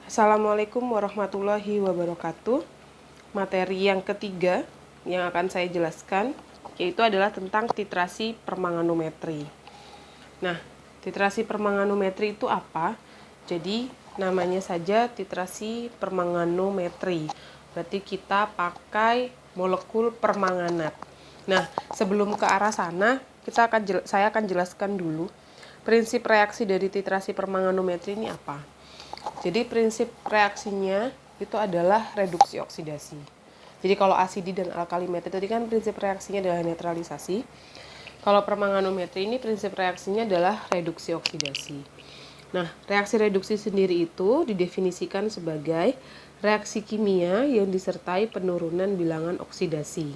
Assalamualaikum warahmatullahi wabarakatuh. Materi yang ketiga yang akan saya jelaskan yaitu adalah tentang titrasi permanganometri. Nah, titrasi permanganometri itu apa? Jadi, namanya saja titrasi permanganometri. Berarti kita pakai molekul permanganat. Nah, sebelum ke arah sana, saya akan jelaskan dulu prinsip reaksi dari titrasi permanganometri ini apa. Jadi prinsip reaksinya itu adalah reduksi oksidasi. Jadi kalau asidi dan alkalimetri tadi kan prinsip reaksinya adalah netralisasi. Kalau permanganometri ini prinsip reaksinya adalah reduksi oksidasi. Nah, reaksi reduksi sendiri itu didefinisikan sebagai reaksi kimia yang disertai penurunan bilangan oksidasi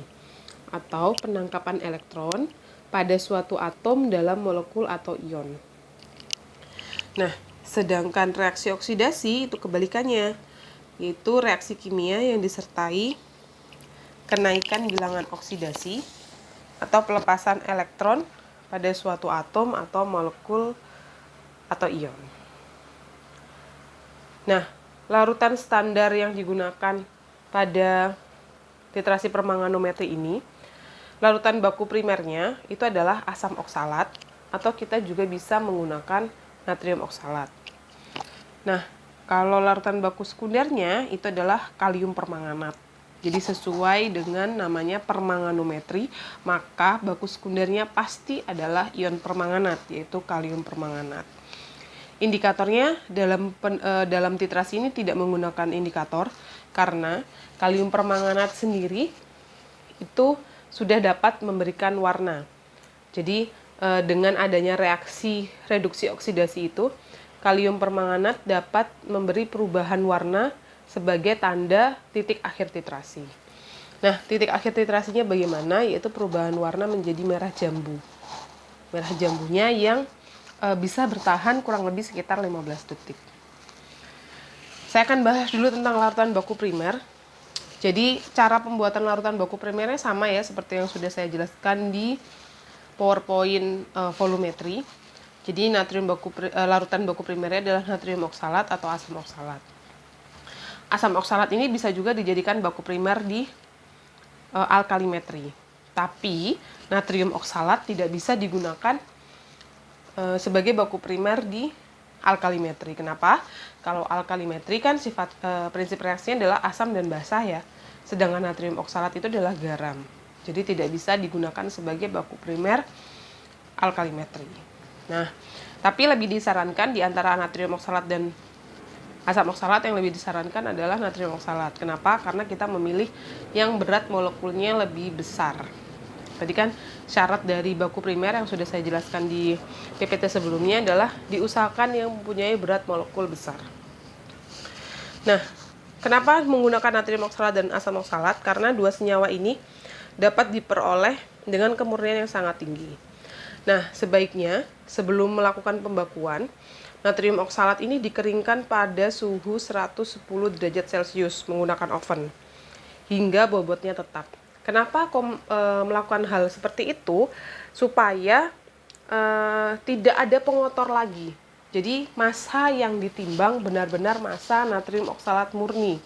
atau penangkapan elektron pada suatu atom dalam molekul atau ion. Nah, sedangkan reaksi oksidasi itu kebalikannya, yaitu reaksi kimia yang disertai kenaikan bilangan oksidasi atau pelepasan elektron pada suatu atom atau molekul atau ion. Nah, larutan standar yang digunakan pada titrasi permanganometri ini, larutan baku primernya itu adalah asam oksalat atau kita juga bisa menggunakan natrium oksalat. Nah, kalau larutan baku sekundernya itu adalah kalium permanganat. Jadi sesuai dengan namanya permanganometri, maka baku sekundernya pasti adalah ion permanganat, yaitu kalium permanganat. Indikatornya dalam titrasi ini tidak menggunakan indikator karena kalium permanganat sendiri itu sudah dapat memberikan warna. Jadi dengan adanya reaksi reduksi oksidasi itu, kalium permanganat dapat memberi perubahan warna sebagai tanda titik akhir titrasi. Nah, titik akhir titrasinya bagaimana? Yaitu perubahan warna menjadi merah jambu. Merah jambunya yang bisa bertahan kurang lebih sekitar 15 detik. Saya akan bahas dulu tentang larutan baku primer. Jadi, cara pembuatan larutan baku primernya sama ya, seperti yang sudah saya jelaskan di PowerPoint volumetri. Jadi larutan baku primernya adalah natrium oksalat atau asam oksalat. Asam oksalat ini bisa juga dijadikan baku primer di alkalimetri. Tapi natrium oksalat tidak bisa digunakan sebagai baku primer di alkalimetri. Kenapa? Kalau alkalimetri kan prinsip reaksinya adalah asam dan basah ya. Sedangkan natrium oksalat itu adalah garam. Jadi tidak bisa digunakan sebagai baku primer alkalimetri. Nah, tapi lebih disarankan di antara natrium oksalat dan asam oksalat, yang lebih disarankan adalah natrium oksalat. Kenapa? Karena kita memilih yang berat molekulnya lebih besar. Tadi kan syarat dari baku primer yang sudah saya jelaskan di PPT sebelumnya adalah diusahakan yang mempunyai berat molekul besar. Nah, kenapa menggunakan natrium oksalat dan asam oksalat? Karena dua senyawa ini dapat diperoleh dengan kemurnian yang sangat tinggi. Nah, sebaiknya sebelum melakukan pembakuan, natrium oksalat ini dikeringkan pada suhu 110 derajat Celcius menggunakan oven hingga bobotnya tetap. Kenapa melakukan hal seperti itu? Supaya tidak ada pengotor lagi. Jadi massa yang ditimbang benar-benar massa natrium oksalat murni.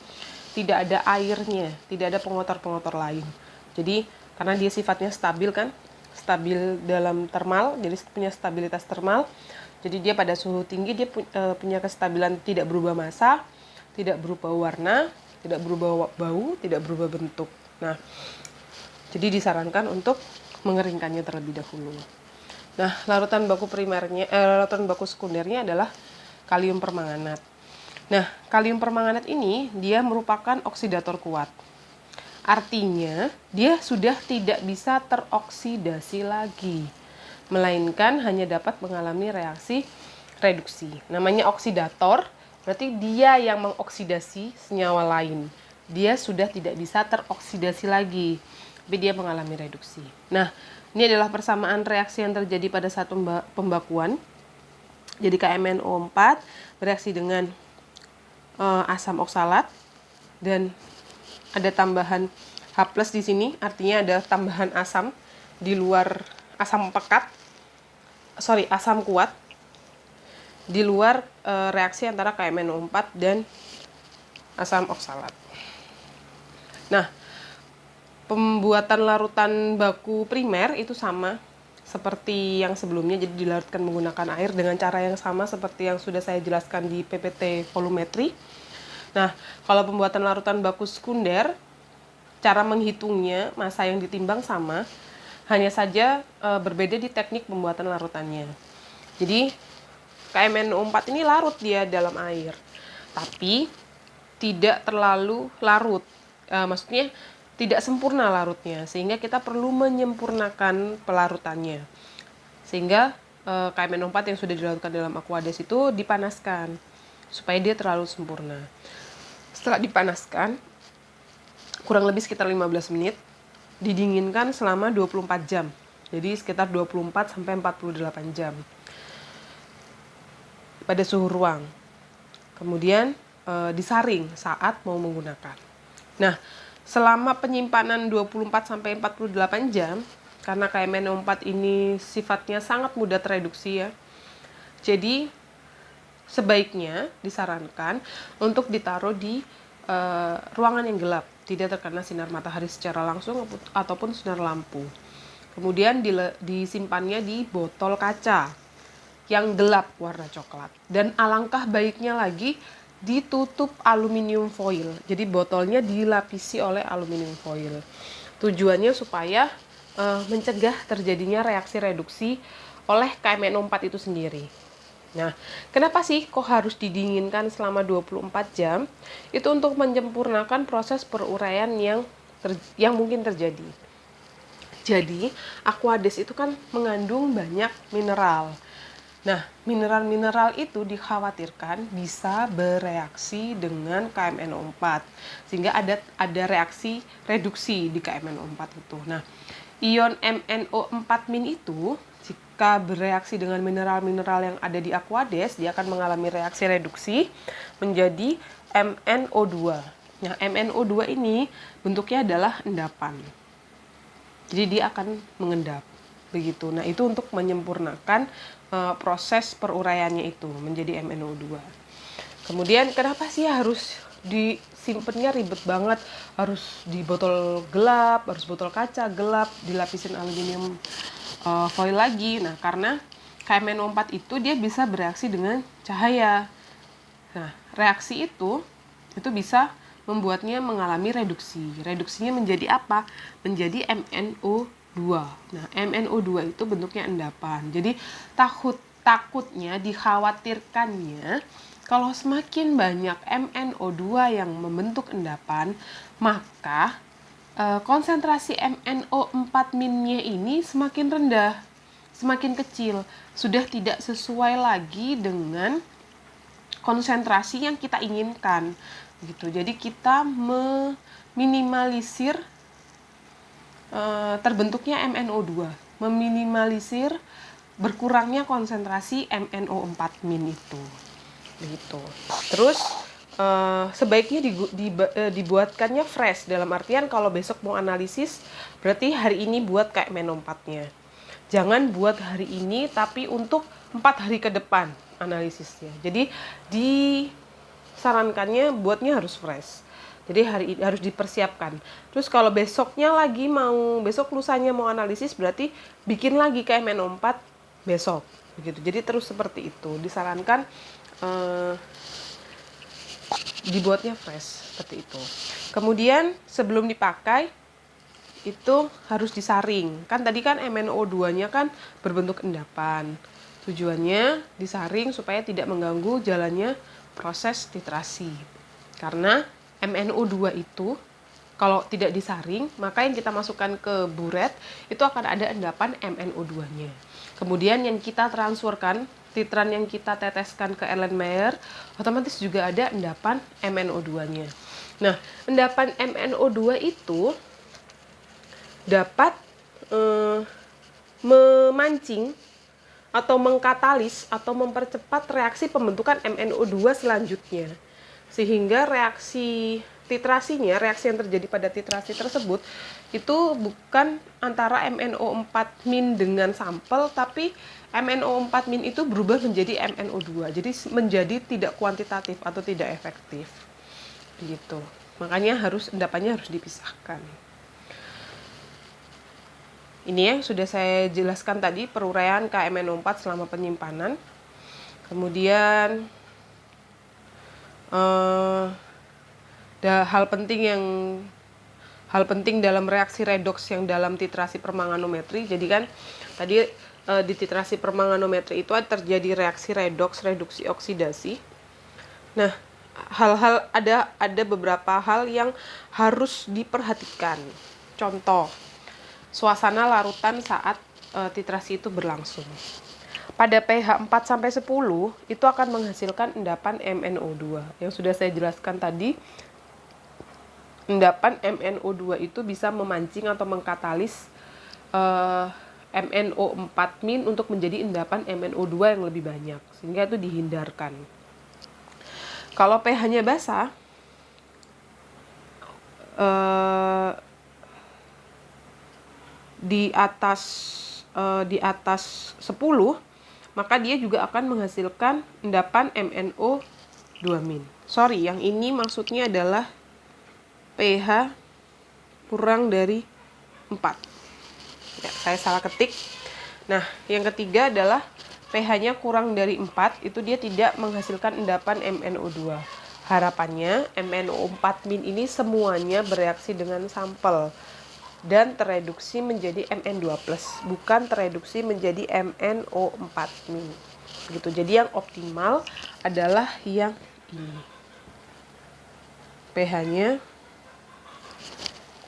Tidak ada airnya, tidak ada pengotor-pengotor lain. Jadi karena dia sifatnya stabil kan, stabil dalam termal, jadi punya stabilitas termal. Jadi dia pada suhu tinggi dia punya kestabilan, tidak berubah massa, tidak berubah warna, tidak berubah bau, tidak berubah bentuk. Nah, jadi disarankan untuk mengeringkannya terlebih dahulu. Nah, larutan baku sekundernya adalah kalium permanganat. Nah, kalium permanganat ini dia merupakan oksidator kuat. Artinya, dia sudah tidak bisa teroksidasi lagi, melainkan hanya dapat mengalami reaksi reduksi. Namanya oksidator, berarti dia yang mengoksidasi senyawa lain. Dia sudah tidak bisa teroksidasi lagi, tapi dia mengalami reduksi. Nah, ini adalah persamaan reaksi yang terjadi pada saat pembakuan. Jadi KMnO4 bereaksi dengan asam oksalat dan ada tambahan H+ di sini, artinya ada tambahan asam di luar asam kuat di luar reaksi antara KMnO4 dan asam oksalat. Nah, pembuatan larutan baku primer itu sama seperti yang sebelumnya, jadi dilarutkan menggunakan air dengan cara yang sama seperti yang sudah saya jelaskan di PPT volumetri. Nah, kalau pembuatan larutan baku sekunder, cara menghitungnya, massa yang ditimbang sama, hanya saja berbeda di teknik pembuatan larutannya. Jadi, KMNO4 ini larut dia dalam air, tapi tidak terlalu larut. Maksudnya tidak sempurna larutnya, sehingga kita perlu menyempurnakan pelarutannya. Sehingga KMNO4 yang sudah dilarutkan dalam Aquades itu dipanaskan supaya dia terlalu sempurna. Setelah dipanaskan, kurang lebih sekitar 15 menit, didinginkan selama 24 jam. Jadi sekitar 24 sampai 48 jam pada suhu ruang. Kemudian disaring saat mau menggunakan. Nah, selama penyimpanan 24 sampai 48 jam, karena KMNO4 ini sifatnya sangat mudah tereduksi ya. Jadi sebaiknya disarankan untuk ditaruh di ruangan yang gelap, tidak terkena sinar matahari secara langsung ataupun sinar lampu. Kemudian disimpannya di botol kaca yang gelap warna coklat. Dan alangkah baiknya lagi ditutup aluminium foil. Jadi botolnya dilapisi oleh aluminium foil. Tujuannya supaya mencegah terjadinya reaksi reduksi oleh KMNO4 itu sendiri. Nah, kenapa sih kok harus didinginkan selama 24 jam? Itu untuk menyempurnakan proses peruraian yang mungkin terjadi. Jadi, Aquades itu kan mengandung banyak mineral. Nah, mineral-mineral itu dikhawatirkan bisa bereaksi dengan KMNO4, sehingga ada reaksi reduksi di KMNO4 itu. Nah, ion MnO4- itu jika bereaksi dengan mineral-mineral yang ada di Aquades, dia akan mengalami reaksi reduksi menjadi MnO2. Nah, MnO2 ini bentuknya adalah endapan. Jadi dia akan mengendap. Begitu. Nah, itu untuk menyempurnakan proses peruraiannya itu menjadi MnO2. Kemudian kenapa sih harus disimpannya ribet banget, harus di botol gelap, harus botol kaca gelap, dilapisin aluminium foil lagi. Nah, karena KMNO4 itu dia bisa bereaksi dengan cahaya. Nah, reaksi itu bisa membuatnya mengalami reduksi. Reduksinya menjadi apa? Menjadi MnO2. Nah, MnO2 itu bentuknya endapan. Jadi takutnya, dikhawatirkannya kalau semakin banyak MnO2 yang membentuk endapan, maka konsentrasi MnO4-nya ini semakin rendah, semakin kecil, sudah tidak sesuai lagi dengan konsentrasi yang kita inginkan, gitu. Jadi kita meminimalisir terbentuknya MnO2, meminimalisir berkurangnya konsentrasi MnO4- itu, begitu. Terus sebaiknya dibuatkannya fresh, dalam artian kalau besok mau analisis berarti hari ini buat kayak MnO4-nya. Jangan buat hari ini tapi untuk 4 hari ke depan analisisnya. Jadi disarankannya buatnya harus fresh. Jadi hari ini harus dipersiapkan. Terus kalau besok lusanya mau analisis berarti bikin lagi kayak MnO4 besok, begitu. Jadi terus seperti itu. Disarankan dibuatnya fresh seperti itu. Kemudian sebelum dipakai itu harus disaring. Kan tadi kan MnO2-nya kan berbentuk endapan. Tujuannya disaring supaya tidak mengganggu jalannya proses titrasi. Karena MnO2 itu kalau tidak disaring, maka yang kita masukkan ke buret itu akan ada endapan MnO2-nya. Kemudian yang kita transferkan, titran yang kita teteskan ke Erlenmeyer, otomatis juga ada endapan MnO2-nya. Nah, endapan MnO2 itu dapat memancing atau mengkatalis atau mempercepat reaksi pembentukan MnO2 selanjutnya. Sehingga reaksi titrasinya, reaksi yang terjadi pada titrasi tersebut itu bukan antara MnO4- dengan sampel, tapi MnO4- itu berubah menjadi MnO2. Jadi menjadi tidak kuantitatif atau tidak efektif. begitu. Makanya endapannya harus dipisahkan. Ini yang sudah saya jelaskan tadi, peruraian KMNO4 selama penyimpanan. Kemudian hal penting dalam reaksi redoks yang dalam titrasi permanganometri. Jadi kan tadi di titrasi permanganometri itu terjadi reaksi redoks, reduksi oksidasi. Nah, ada beberapa hal yang harus diperhatikan. Contoh, suasana larutan saat titrasi itu berlangsung. Pada pH 4-10 itu akan menghasilkan endapan MnO2. Yang sudah saya jelaskan tadi, endapan MnO2 itu bisa memancing atau mengkatalis MnO4- untuk menjadi endapan MnO2 yang lebih banyak, sehingga itu dihindarkan. Kalau pH-nya basah, di atas 10, maka dia juga akan menghasilkan endapan MnO2-. Sorry, yang ini maksudnya adalah pH kurang dari 4. Ya, saya salah ketik. Nah, yang ketiga adalah pH-nya kurang dari 4, itu dia tidak menghasilkan endapan MnO2. Harapannya MnO4- ini semuanya bereaksi dengan sampel dan tereduksi menjadi Mn2+, bukan tereduksi menjadi MnO4-. Begitu. Jadi yang optimal adalah yang ini. pH-nya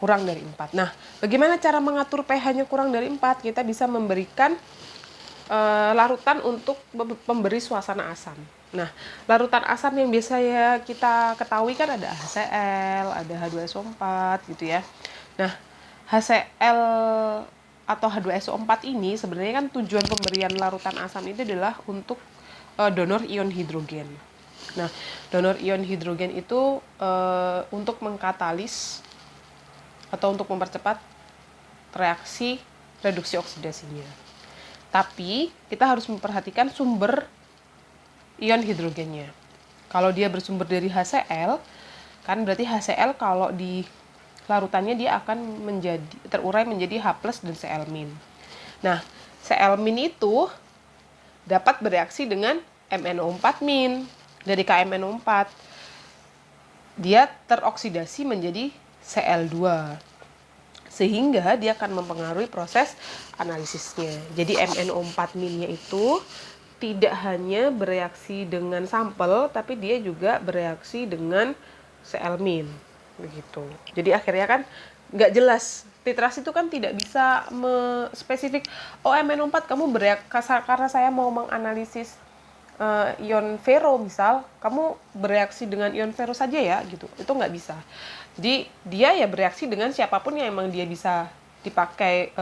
kurang dari 4. Nah, bagaimana cara mengatur pH-nya kurang dari 4? Kita bisa memberikan larutan untuk memberi suasana asam. Nah, larutan asam yang biasanya kita ketahui kan ada HCl, ada H2SO4 gitu ya. Nah, HCl atau H2SO4 ini sebenarnya kan tujuan pemberian larutan asam itu adalah untuk donor ion hidrogen. Nah, donor ion hidrogen itu untuk mengkatalis atau untuk mempercepat reaksi reduksi oksidasinya. Tapi kita harus memperhatikan sumber ion hidrogennya. Kalau dia bersumber dari HCl, kan berarti HCl kalau di larutannya dia akan terurai menjadi H+ dan Cl-. Nah, Cl- itu dapat bereaksi dengan MnO4- dari KMNO4. Dia teroksidasi menjadi Cl2. Sehingga dia akan mempengaruhi proses analisisnya. Jadi MnO4-nya itu tidak hanya bereaksi dengan sampel, tapi dia juga bereaksi dengan Cl-. Begitu. Jadi akhirnya kan nggak jelas. Titrasi itu kan tidak bisa spesifik. Oh, MnO4 kamu karena saya mau menganalisis ion ferro misal, kamu bereaksi dengan ion ferro saja ya gitu. Itu nggak bisa. Jadi dia ya bereaksi dengan siapapun yang emang dia bisa dipakai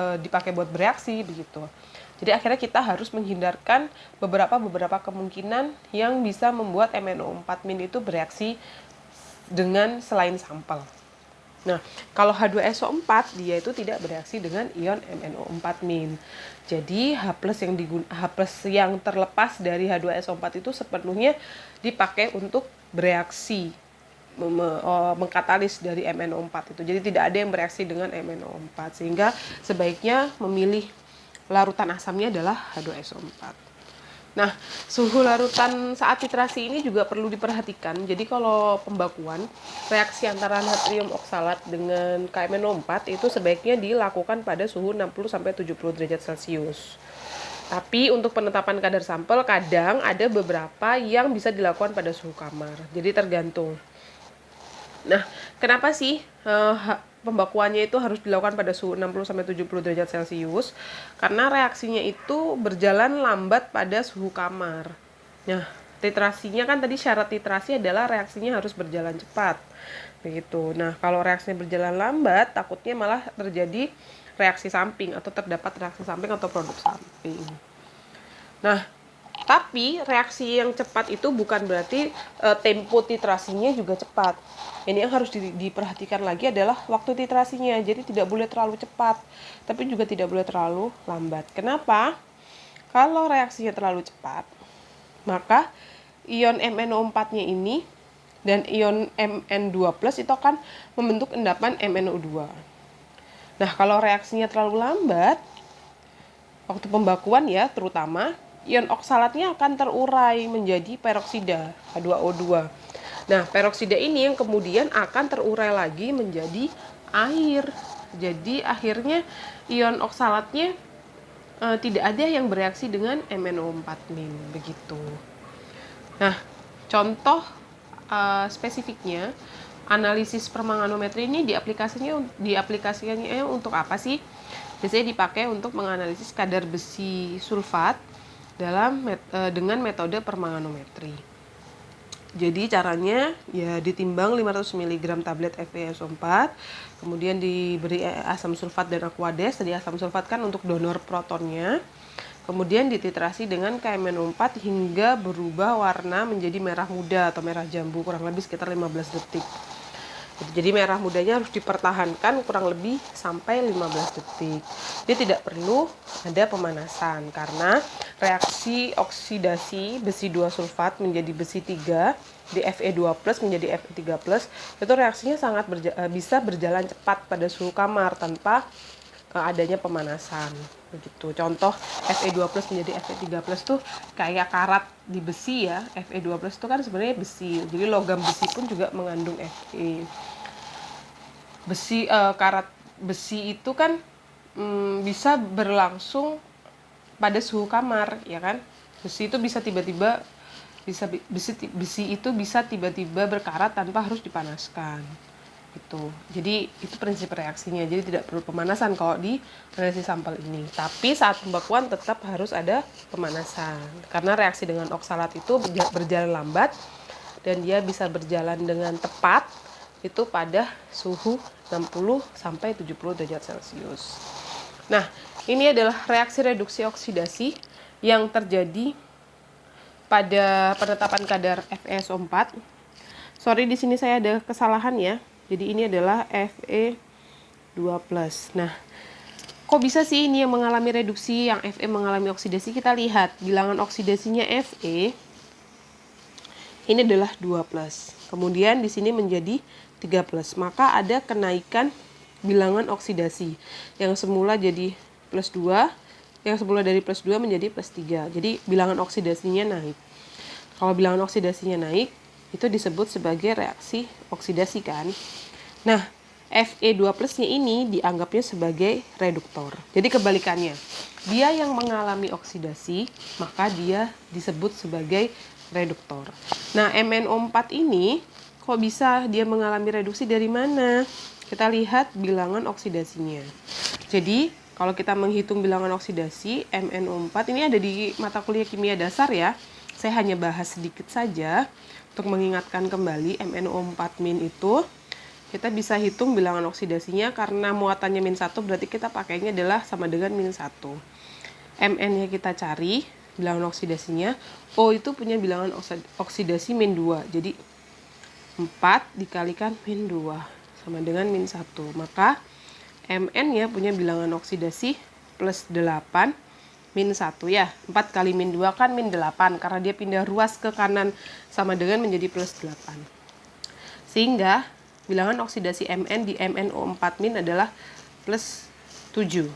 buat bereaksi begitu. Jadi akhirnya kita harus menghindarkan beberapa kemungkinan yang bisa membuat MnO4- itu bereaksi dengan selain sampel. Nah, kalau H2SO4 dia itu tidak bereaksi dengan ion MnO4-. Jadi H+ yang terlepas dari H2SO4 itu sepenuhnya dipakai untuk bereaksi mengkatalis dari MnO4 itu. Jadi tidak ada yang bereaksi dengan MnO4, sehingga sebaiknya memilih larutan asamnya adalah H2SO4. Nah, suhu larutan saat titrasi ini juga perlu diperhatikan. Jadi kalau pembakuan, reaksi antara natrium oksalat dengan KMNO4 itu sebaiknya dilakukan pada suhu 60-70 derajat Celcius. Tapi untuk penetapan kadar sampel kadang ada beberapa yang bisa dilakukan pada suhu kamar. Jadi tergantung. Nah, kenapa sih pembakuannya itu harus dilakukan pada suhu 60-70 derajat Celcius? Karena reaksinya itu berjalan lambat pada suhu kamar. Nah, titrasinya kan tadi syarat titrasi adalah reaksinya harus berjalan cepat. Begitu. Nah, kalau reaksinya berjalan lambat, takutnya malah terjadi reaksi samping atau terdapat reaksi samping atau produk samping. Nah, tapi reaksi yang cepat itu bukan berarti tempo titrasinya juga cepat. Ini yang harus diperhatikan lagi adalah waktu titrasinya. Jadi tidak boleh terlalu cepat, tapi juga tidak boleh terlalu lambat. Kenapa? Kalau reaksinya terlalu cepat, maka ion MnO4-nya ini Dan ion Mn2+ itu akan membentuk endapan MnO2. Nah, kalau reaksinya terlalu lambat, waktu pembakuan ya terutama, ion oksalatnya akan terurai menjadi peroksida H2O2. Nah, peroksida ini yang kemudian akan terurai lagi menjadi air. Jadi akhirnya ion oksalatnya tidak ada yang bereaksi dengan MnO4- begitu. Nah, contoh spesifiknya analisis permanganometri ini diaplikasikannya untuk apa sih? Biasanya dipakai untuk menganalisis kadar besi sulfat dengan metode permanganometri. Jadi caranya ya ditimbang 500 mg tablet FeSO4, kemudian diberi asam sulfat dan aquades. Tadi asam sulfat kan untuk donor protonnya. Kemudian dititrasi dengan KMNO4 hingga berubah warna menjadi merah muda atau merah jambu, kurang lebih sekitar 15 detik. Jadi merah mudanya harus dipertahankan kurang lebih sampai 15 detik. Dia tidak perlu ada pemanasan karena reaksi oksidasi besi 2 sulfat menjadi besi 3 di Fe2+ menjadi Fe3+ itu reaksinya sangat bisa berjalan cepat pada suhu kamar tanpa adanya pemanasan begitu. Contoh Fe2+ menjadi Fe3+ tuh kayak karat di besi ya. Fe2+ itu kan sebenarnya besi. Jadi logam besi pun juga mengandung Fe. Karat besi itu kan bisa berlangsung pada suhu kamar, ya kan? Besi itu bisa tiba-tiba besi itu bisa tiba-tiba berkarat tanpa harus dipanaskan. Gitu. Jadi itu prinsip reaksinya. Jadi tidak perlu pemanasan kalau di analisis sampel ini. Tapi saat pembakuan tetap harus ada pemanasan. Karena reaksi dengan oksalat itu berjalan lambat dan dia bisa berjalan dengan tepat itu pada suhu 60 sampai 70 derajat Celcius. Nah, ini adalah reaksi reduksi oksidasi yang terjadi pada penetapan kadar FeSO4. Sorry, di sini saya ada kesalahan ya. Jadi ini adalah Fe2+. Nah, kok bisa sih ini yang mengalami reduksi, yang Fe mengalami oksidasi? Kita lihat bilangan oksidasinya Fe ini adalah 2+. Kemudian di sini menjadi 3+. Maka ada kenaikan bilangan oksidasi. Yang semula jadi +2, yang semula dari +2 menjadi +3. Jadi bilangan oksidasinya naik. Kalau bilangan oksidasinya naik, itu disebut sebagai reaksi oksidasi kan. Nah, Fe2+-nya ini dianggapnya sebagai reduktor. Jadi kebalikannya. Dia yang mengalami oksidasi, maka dia disebut sebagai reduktor. Nah, MnO4 ini kok bisa dia mengalami reduksi dari mana? Kita lihat bilangan oksidasinya. Jadi, kalau kita menghitung bilangan oksidasi, MnO4 ini ada di mata kuliah kimia dasar ya. Saya hanya bahas sedikit saja untuk mengingatkan kembali MnO4- itu. Kita bisa hitung bilangan oksidasinya karena muatannya -1 berarti kita pakainya adalah sama dengan -1. Mn-nya kita cari, bilangan oksidasinya. O itu punya bilangan oksidasi -2. Jadi 4 dikalikan -2 sama dengan -1. Maka Mn-nya punya bilangan oksidasi +8 -1 ya. 4 kali -2 kan -8 karena dia pindah ruas ke kanan sama dengan menjadi +8. Sehingga bilangan oksidasi Mn di MnO4- adalah +7.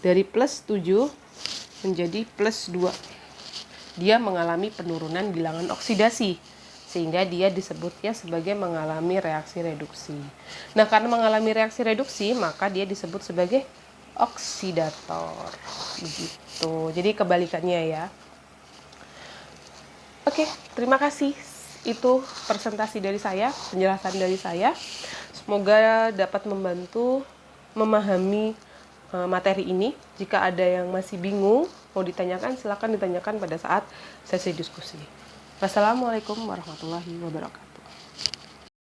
Dari +7 menjadi +2. Dia mengalami penurunan bilangan oksidasi. Sehingga dia disebutnya sebagai mengalami reaksi reduksi. Nah, karena mengalami reaksi reduksi, maka dia disebut sebagai oksidator. Begitu. Jadi kebalikannya ya. Oke, terima kasih. Itu presentasi dari saya, penjelasan dari saya. Semoga dapat membantu memahami materi ini. Jika ada yang masih bingung, mau ditanyakan, silakan ditanyakan pada saat sesi diskusi. Wassalamualaikum warahmatullahi wabarakatuh.